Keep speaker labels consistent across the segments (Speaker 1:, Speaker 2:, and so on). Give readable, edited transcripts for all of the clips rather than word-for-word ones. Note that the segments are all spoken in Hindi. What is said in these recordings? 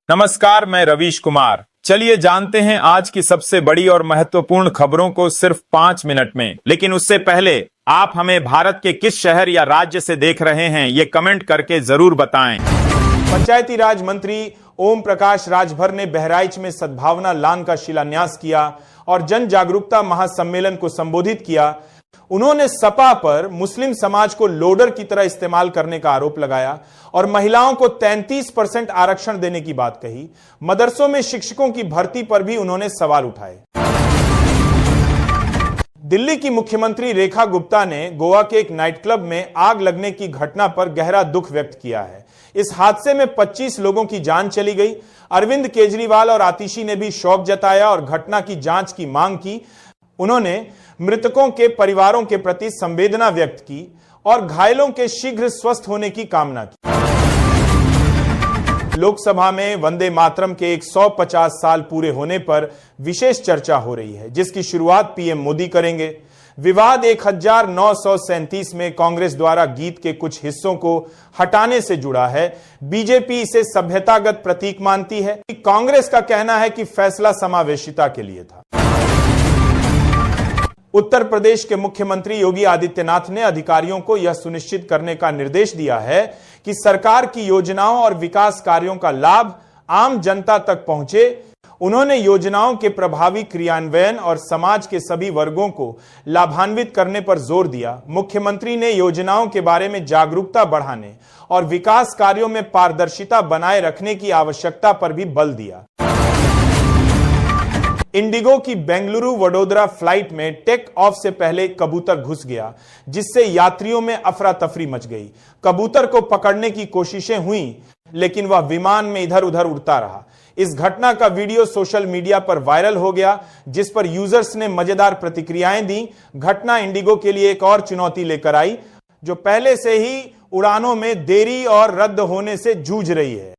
Speaker 1: नमस्कार, मैं रवीश कुमार। चलिए जानते हैं आज की सबसे बड़ी और महत्वपूर्ण खबरों को सिर्फ 5 मिनट में। लेकिन उससे पहले आप हमें भारत के किस शहर या राज्य से देख रहे हैं ये कमेंट करके जरूर बताएं।
Speaker 2: पंचायती राज मंत्री ओम प्रकाश राजभर ने बहराइच में सद्भावना लान का शिलान्यास किया और जन जागरूकता महासम्मेलन को संबोधित किया। उन्होंने सपा पर मुस्लिम समाज को लोडर की तरह इस्तेमाल करने का आरोप लगाया और महिलाओं को 33% आरक्षण देने की बात कही। मदरसों में शिक्षकों की भर्ती पर भी उन्होंने सवाल उठाए। दिल्ली की मुख्यमंत्री रेखा गुप्ता ने गोवा के एक नाइट क्लब में आग लगने की घटना पर गहरा दुख व्यक्त किया है। इस हादसे में 25 लोगों की जान चली गई। अरविंद केजरीवाल और आतिशी ने भी शोक जताया और घटना की जांच की मांग की। उन्होंने मृतकों के परिवारों के प्रति संवेदना व्यक्त की और घायलों के शीघ्र स्वस्थ होने की कामना की। लोकसभा में वंदे मातरम के 150 साल पूरे होने पर विशेष चर्चा हो रही है, जिसकी शुरुआत पीएम मोदी करेंगे। विवाद 1937 में कांग्रेस द्वारा गीत के कुछ हिस्सों को हटाने से जुड़ा है। बीजेपी इसे सभ्यतागत प्रतीक मानती है। कांग्रेस का कहना है कि फैसला समावेशिता के लिए था। उत्तर प्रदेश के मुख्यमंत्री योगी आदित्यनाथ ने अधिकारियों को यह सुनिश्चित करने का निर्देश दिया है कि सरकार की योजनाओं और विकास कार्यों का लाभ आम जनता तक पहुंचे। उन्होंने योजनाओं के प्रभावी क्रियान्वयन और समाज के सभी वर्गों को लाभान्वित करने पर जोर दिया। मुख्यमंत्री ने योजनाओं के बारे में जागरूकता बढ़ाने और विकास कार्यों में पारदर्शिता बनाए रखने की आवश्यकता पर भी बल दिया। इंडिगो की बेंगलुरु वडोदरा फ्लाइट में टेक ऑफ से पहले कबूतर घुस गया, जिससे यात्रियों में अफरा तफरी मच गई। कबूतर को पकड़ने की कोशिशें हुई, लेकिन वह विमान में इधर उधर उड़ता रहा। इस घटना का वीडियो सोशल मीडिया पर वायरल हो गया, जिस पर यूजर्स ने मजेदार प्रतिक्रियाएं दी। घटना इंडिगो के लिए एक और चुनौती लेकर आई, जो पहले से ही उड़ानों में देरी और रद्द होने से जूझ रही है।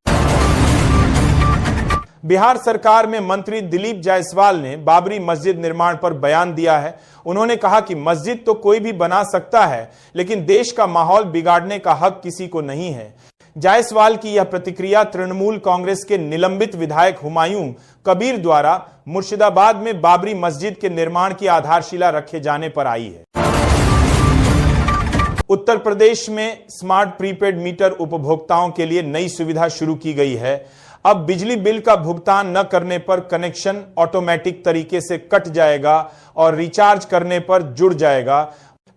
Speaker 2: बिहार सरकार में मंत्री दिलीप जायसवाल ने बाबरी मस्जिद निर्माण पर बयान दिया है। उन्होंने कहा कि मस्जिद तो कोई भी बना सकता है, लेकिन देश का माहौल बिगाड़ने का हक किसी को नहीं है। जायसवाल की यह प्रतिक्रिया तृणमूल कांग्रेस के निलंबित विधायक हुमायूं कबीर द्वारा मुर्शिदाबाद में बाबरी मस्जिद के निर्माण की आधारशिला रखे जाने पर आई है। उत्तर प्रदेश में स्मार्ट प्रीपेड मीटर उपभोक्ताओं के लिए नई सुविधा शुरू की गई है। अब बिजली बिल का भुगतान न करने पर कनेक्शन ऑटोमेटिक तरीके से कट जाएगा और रिचार्ज करने पर जुड़ जाएगा।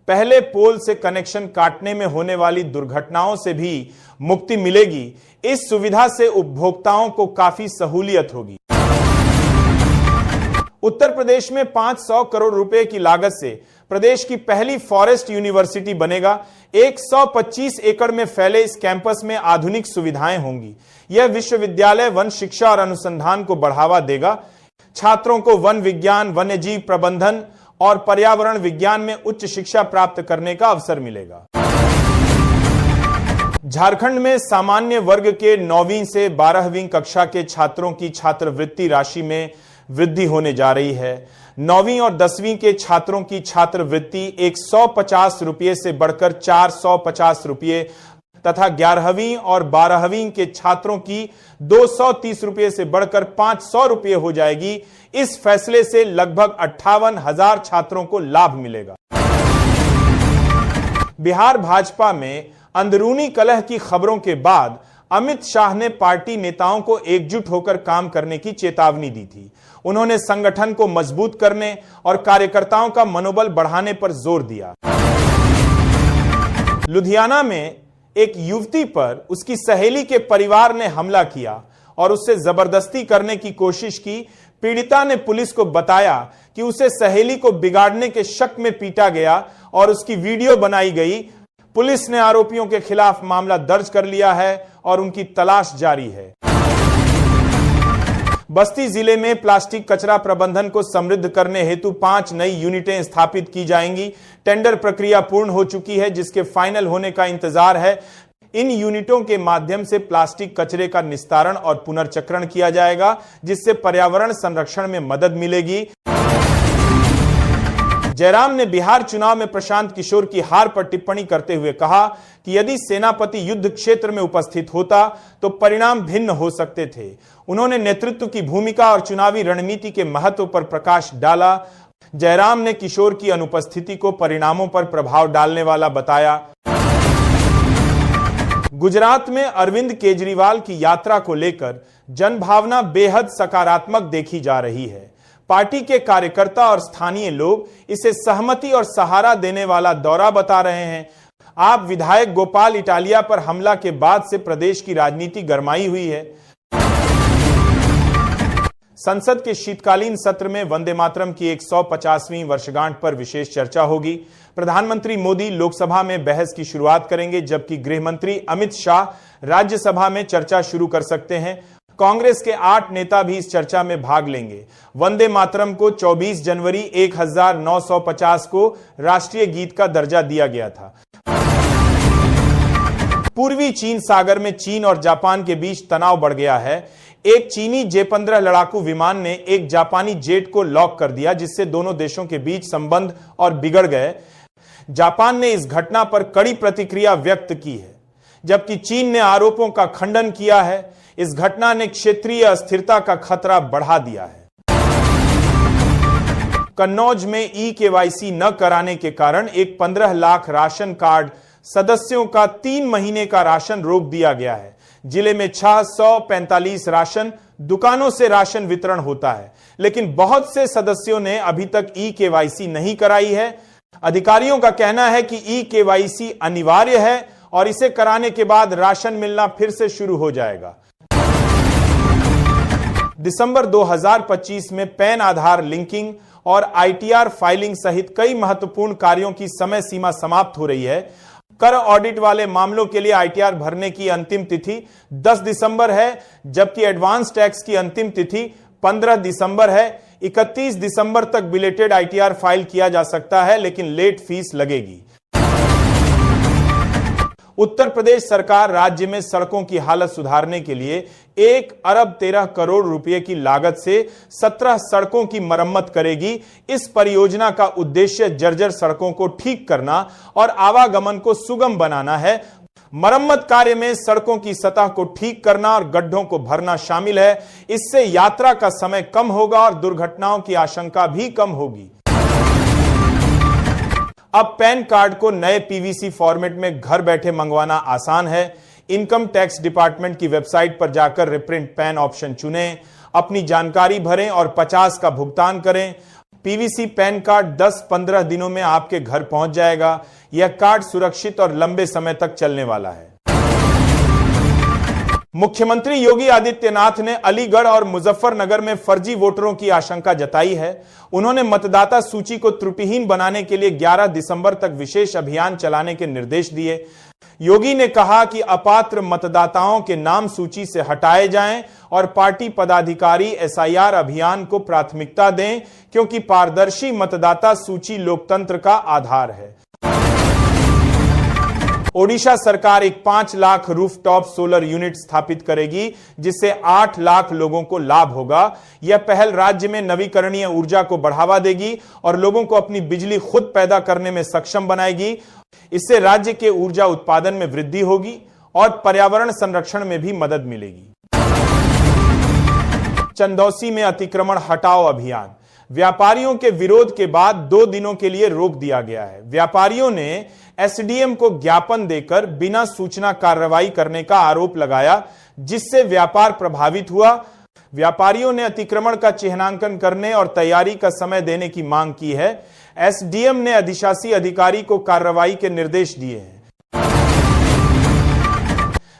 Speaker 2: पहले पोल से कनेक्शन काटने में होने वाली दुर्घटनाओं से भी मुक्ति मिलेगी। इस सुविधा से उपभोक्ताओं को काफी सहूलियत होगी। उत्तर प्रदेश में 500 करोड़ रुपए की लागत से प्रदेश की पहली फॉरेस्ट यूनिवर्सिटी बनेगा। 125 एकड़ में फैले इस कैंपस में आधुनिक सुविधाएं होंगी। यह विश्वविद्यालय वन शिक्षा और अनुसंधान को बढ़ावा देगा। छात्रों को वन विज्ञान, वन्यजीव प्रबंधन और पर्यावरण विज्ञान में उच्च शिक्षा प्राप्त करने का अवसर मिलेगा। झारखंड में सामान्य वर्ग के 9वीं से 12वीं कक्षा के छात्रों की छात्रवृत्ति राशि में वृद्धि होने जा रही है। 9वीं और 10वीं के छात्रों की छात्रवृत्ति 150 रुपये से बढ़कर 450 रुपये तथा 11वीं और 12वीं के छात्रों की 230 रुपये से बढ़कर 500 रुपये हो जाएगी। इस फैसले से लगभग 58,000 छात्रों को लाभ मिलेगा। बिहार भाजपा में अंदरूनी कलह की खबरों के बाद अमित शाह ने पार्टी नेताओं को एकजुट होकर काम करने की चेतावनी दी थी। उन्होंने संगठन को मजबूत करने और कार्यकर्ताओं का मनोबल बढ़ाने पर जोर दिया। लुधियाना में एक युवती पर उसकी सहेली के परिवार ने हमला किया और उससे जबरदस्ती करने की कोशिश की। पीड़िता ने पुलिस को बताया कि उसे सहेली को बिगाड़ने के शक में पीटा गया और उसकी वीडियो बनाई गई। पुलिस ने आरोपियों के खिलाफ मामला दर्ज कर लिया है और उनकी तलाश जारी है। बस्ती जिले में प्लास्टिक कचरा प्रबंधन को समृद्ध करने हेतु 5 नई यूनिटें स्थापित की जाएंगी। टेंडर प्रक्रिया पूर्ण हो चुकी है, जिसके फाइनल होने का इंतजार है। इन यूनिटों के माध्यम से प्लास्टिक कचरे का निस्तारण और पुनर्चक्रण किया जाएगा, जिससे पर्यावरण संरक्षण में मदद मिलेगी। जयराम ने बिहार चुनाव में प्रशांत किशोर की हार पर टिप्पणी करते हुए कहा कि यदि सेनापति युद्ध क्षेत्र में उपस्थित होता तो परिणाम भिन्न हो सकते थे। उन्होंने नेतृत्व की भूमिका और चुनावी रणनीति के महत्व पर प्रकाश डाला। जयराम ने किशोर की अनुपस्थिति को परिणामों पर प्रभाव डालने वाला बताया। गुजरात में अरविंद केजरीवाल की यात्रा को लेकर जनभावना बेहद सकारात्मक देखी जा रही है। पार्टी के कार्यकर्ता और स्थानीय लोग इसे सहमति और सहारा देने वाला दौरा बता रहे हैं। आप विधायक गोपाल इटालिया पर हमला के बाद से प्रदेश की राजनीति गरमाई हुई है। संसद के शीतकालीन सत्र में वंदे मातरम की 150वीं वर्षगांठ पर विशेष चर्चा होगी। प्रधानमंत्री मोदी लोकसभा में बहस की शुरुआत करेंगे, जबकि गृह मंत्री अमित शाह राज्यसभा में चर्चा शुरू कर सकते हैं। कांग्रेस के 8 नेता भी इस चर्चा में भाग लेंगे। वंदे मातरम को 24 जनवरी 1950 को राष्ट्रीय गीत का दर्जा दिया गया था। पूर्वी चीन सागर में चीन और जापान के बीच तनाव बढ़ गया है। एक चीनी J-15 लड़ाकू विमान ने एक जापानी जेट को लॉक कर दिया, जिससे दोनों देशों के बीच संबंध और बिगड़ गए। जापान ने इस घटना पर कड़ी प्रतिक्रिया व्यक्त की है, जबकि चीन ने आरोपों का खंडन किया है। इस घटना ने क्षेत्रीय अस्थिरता का खतरा बढ़ा दिया है। कन्नौज में ई-KYC न कराने के कारण एक 15 लाख राशन कार्ड सदस्यों का 3 महीने का राशन रोक दिया गया है। जिले में 645 राशन दुकानों से राशन वितरण होता है, लेकिन बहुत से सदस्यों ने अभी तक ई-KYC नहीं कराई है। अधिकारियों का कहना है कि ई-KYC अनिवार्य है और इसे कराने के बाद राशन मिलना फिर से शुरू हो जाएगा। दिसंबर 2025 में पैन आधार लिंकिंग और ITR फाइलिंग सहित कई महत्वपूर्ण कार्यों की समय सीमा समाप्त हो रही है। कर ऑडिट वाले मामलों के लिए ITR भरने की अंतिम तिथि 10 दिसंबर है, जबकि एडवांस टैक्स की अंतिम तिथि 15 दिसंबर है। 31 दिसंबर तक बिलेटेड ITR फाइल किया जा सकता है, लेकिन लेट फीस लगेगी। उत्तर प्रदेश सरकार राज्य में सड़कों की हालत सुधारने के लिए 1 अरब 13 करोड़ रुपए की लागत से 17 सड़कों की मरम्मत करेगी। इस परियोजना का उद्देश्य जर्जर सड़कों को ठीक करना और आवागमन को सुगम बनाना है। मरम्मत कार्य में सड़कों की सतह को ठीक करना और गड्ढों को भरना शामिल है। इससे यात्रा का समय कम होगा और दुर्घटनाओं की आशंका भी कम होगी। अब पैन कार्ड को नए PVC फॉर्मेट में घर बैठे मंगवाना आसान है। इनकम टैक्स डिपार्टमेंट की वेबसाइट पर जाकर रिप्रिंट पैन ऑप्शन चुनें, अपनी जानकारी भरें और 50 का भुगतान करें। PVC पैन कार्ड 10-15 दिनों में आपके घर पहुंच जाएगा। यह कार्ड सुरक्षित और लंबे समय तक चलने वाला है। मुख्यमंत्री योगी आदित्यनाथ ने अलीगढ़ और मुजफ्फरनगर में फर्जी वोटरों की आशंका जताई है। उन्होंने मतदाता सूची को त्रुटिहीन बनाने के लिए 11 दिसंबर तक विशेष अभियान चलाने के निर्देश दिए। योगी ने कहा कि अपात्र मतदाताओं के नाम सूची से हटाए जाएं और पार्टी पदाधिकारी SIR अभियान को प्राथमिकता दें, क्योंकि पारदर्शी मतदाता सूची लोकतंत्र का आधार है। ओडिशा सरकार एक 5 लाख रूफटॉप सोलर यूनिट स्थापित करेगी, जिससे 8 लाख लोगों को लाभ होगा। यह पहल राज्य में नवीकरणीय ऊर्जा को बढ़ावा देगी और लोगों को अपनी बिजली खुद पैदा करने में सक्षम बनाएगी। इससे राज्य के ऊर्जा उत्पादन में वृद्धि होगी और पर्यावरण संरक्षण में भी मदद मिलेगी। चंदौसी में अतिक्रमण हटाओ अभियान। व्यापारियों के विरोध के बाद 2 दिनों के लिए रोक दिया गया है। व्यापारियों ने SDM को ज्ञापन देकर बिना सूचना कार्रवाई करने का आरोप लगाया, जिससे व्यापार प्रभावित हुआ। व्यापारियों ने अतिक्रमण का चिन्हांकन करने और तैयारी का समय देने की मांग की है। SDM ने अधिशासी अधिकारी को कार्रवाई के निर्देश दिए हैं।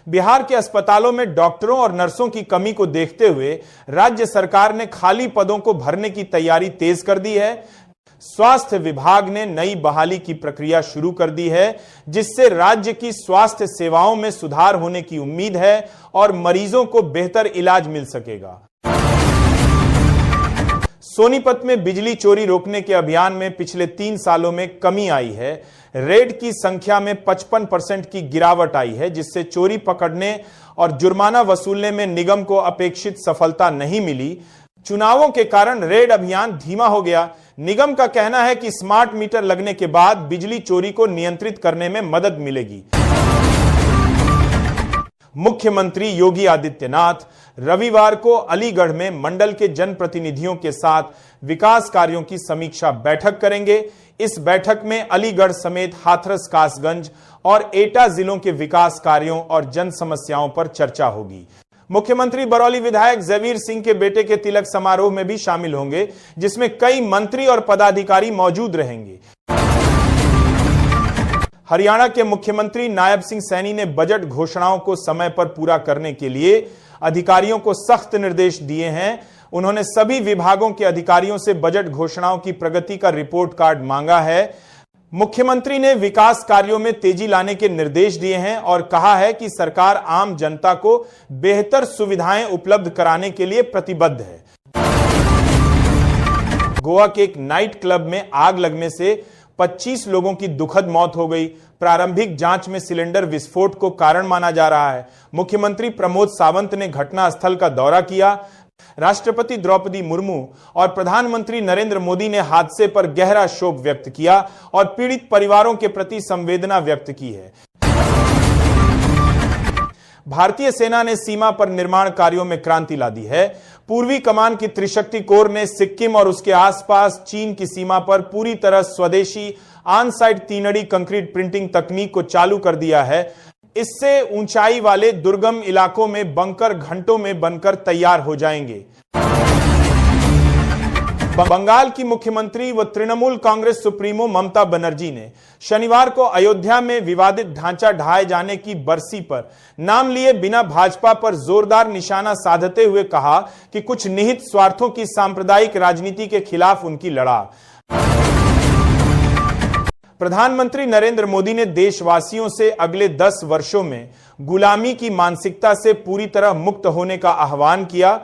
Speaker 2: बिहार के अस्पतालों में डॉक्टरों और नर्सों की कमी को देखते हुए राज्य सरकार ने खाली पदों को भरने की तैयारी तेज कर दी है। स्वास्थ्य विभाग ने नई बहाली की प्रक्रिया शुरू कर दी है, जिससे राज्य की स्वास्थ्य सेवाओं में सुधार होने की उम्मीद है और मरीजों को बेहतर इलाज मिल सकेगा। सोनीपत में बिजली चोरी रोकने के अभियान में पिछले 3 सालों में कमी आई है। रेड की संख्या में 55% की गिरावट आई है, जिससे चोरी पकड़ने और जुर्माना वसूलने में निगम को अपेक्षित सफलता नहीं मिली। चुनावों के कारण रेड अभियान धीमा हो गया, निगम का कहना है कि स्मार्ट मीटर लगने के बाद बिजली चोरी को नियंत्रित करने में मदद मिलेगी। मुख्यमंत्री योगी आदित्यनाथ रविवार को अलीगढ़ में मंडल के जनप्रतिनिधियों के साथ विकास कार्यों की समीक्षा बैठक करेंगे। इस बैठक में अलीगढ़ समेत हाथरस, कासगंज और एटा जिलों के विकास कार्यों और जन समस्याओं पर चर्चा होगी। मुख्यमंत्री बरौली विधायक जयवीर सिंह के बेटे के तिलक समारोह में भी शामिल होंगे, जिसमें कई मंत्री और पदाधिकारी मौजूद रहेंगे। हरियाणा के मुख्यमंत्री नायब सिंह सैनी ने बजट घोषणाओं को समय पर पूरा करने के लिए अधिकारियों को सख्त निर्देश दिए हैं। उन्होंने सभी विभागों के अधिकारियों से बजट घोषणाओं की प्रगति का रिपोर्ट कार्ड मांगा है। मुख्यमंत्री ने विकास कार्यों में तेजी लाने के निर्देश दिए हैं और कहा है कि सरकार आम जनता को बेहतर सुविधाएं उपलब्ध कराने के लिए प्रतिबद्ध है। गोवा के एक नाइट क्लब में आग लगने से 25 लोगों की दुखद मौत हो गई। प्रारंभिक जांच में सिलेंडर विस्फोट को कारण माना जा रहा है। मुख्यमंत्री प्रमोद सावंत ने घटनास्थल का दौरा किया। राष्ट्रपति द्रौपदी मुर्मू और प्रधानमंत्री नरेंद्र मोदी ने हादसे पर गहरा शोक व्यक्त किया और पीड़ित परिवारों के प्रति संवेदना व्यक्त की है। भारतीय सेना ने सीमा पर निर्माण कार्यों में क्रांति ला दी है। पूर्वी कमान की त्रिशक्ति कोर ने सिक्किम और उसके आसपास चीन की सीमा पर पूरी तरह स्वदेशी ऑन साइट तीनड़ी कंक्रीट प्रिंटिंग तकनीक को चालू कर दिया है। इससे ऊंचाई वाले दुर्गम इलाकों में बंकर घंटों में बनकर तैयार हो जाएंगे। बंगाल की मुख्यमंत्री व तृणमूल कांग्रेस सुप्रीमो ममता बनर्जी ने शनिवार को अयोध्या में विवादित ढांचा ढहाए जाने की बरसी पर नाम लिए बिना भाजपा पर जोरदार निशाना साधते हुए कहा कि कुछ निहित स्वार्थों की सांप्रदायिक राजनीति के खिलाफ उनकी लड़ाई। प्रधानमंत्री नरेंद्र मोदी ने देशवासियों से अगले 10 वर्षों में गुलामी की मानसिकता से पूरी तरह मुक्त होने का आह्वान किया।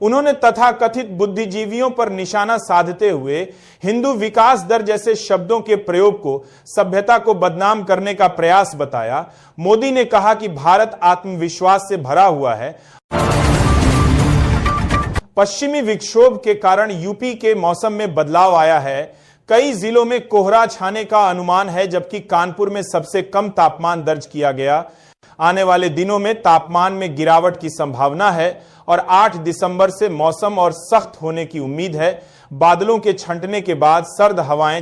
Speaker 2: उन्होंने तथाकथित बुद्धिजीवियों पर निशाना साधते हुए हिंदू विकास दर जैसे शब्दों के प्रयोग को सभ्यता को बदनाम करने का प्रयास बताया। मोदी ने कहा कि भारत आत्मविश्वास से भरा हुआ है। पश्चिमी विक्षोभ के कारण यूपी के मौसम में बदलाव आया है। कई जिलों में कोहरा छाने का अनुमान है, जबकि कानपुर में सबसे कम तापमान दर्ज किया गया। आने वाले दिनों में तापमान में गिरावट की संभावना है और 8 दिसंबर से मौसम और सख्त होने की उम्मीद है। बादलों के छंटने के बाद सर्द हवाएं